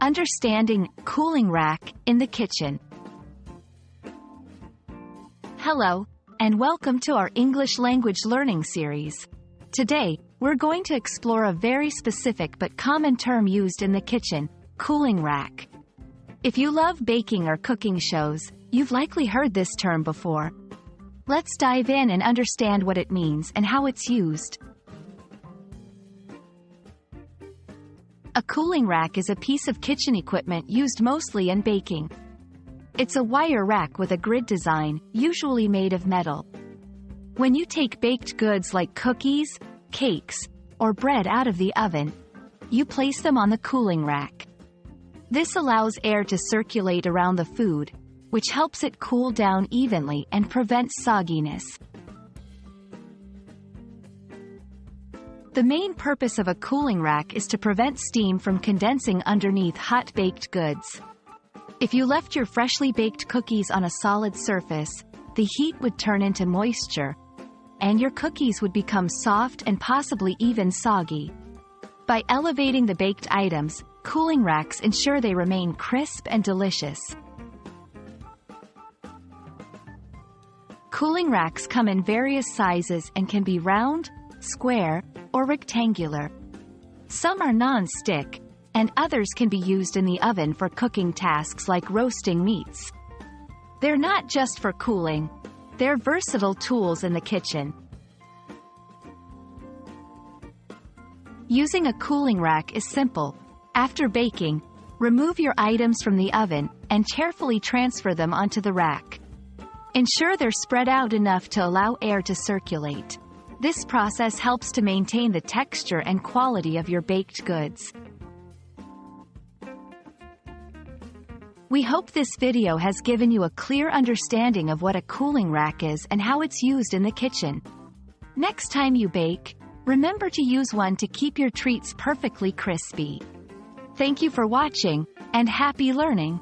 Understanding cooling rack in the kitchen. Hello, and welcome to our English language learning series. Today, we're going to explore a very specific but common term used in the kitchen, cooling rack. If you love baking or cooking shows, you've likely heard this term before. Let's dive in and understand what it means and how it's used. A cooling rack is a piece of kitchen equipment used mostly in baking. It's a wire rack with a grid design, usually made of metal. When you take baked goods like cookies, cakes, or bread out of the oven, you place them on the cooling rack. This allows air to circulate around the food, which helps it cool down evenly and prevents sogginess. The main purpose of a cooling rack is to prevent steam from condensing underneath hot baked goods. If you left your freshly baked cookies on a solid surface, the heat would turn into moisture, and your cookies would become soft and possibly even soggy. By elevating the baked items, cooling racks ensure they remain crisp and delicious. Cooling racks come in various sizes and can be round, square, or rectangular. Some are non-stick, and others can be used in the oven for cooking tasks like roasting meats. They're not just for cooling, they're versatile tools in the kitchen. Using a cooling rack is simple. After baking, remove your items from the oven and carefully transfer them onto the rack. Ensure they're spread out enough to allow air to circulate. This process helps to maintain the texture and quality of your baked goods. We hope this video has given you a clear understanding of what a cooling rack is and how it's used in the kitchen. Next time you bake, remember to use one to keep your treats perfectly crispy. Thank you for watching, and happy learning!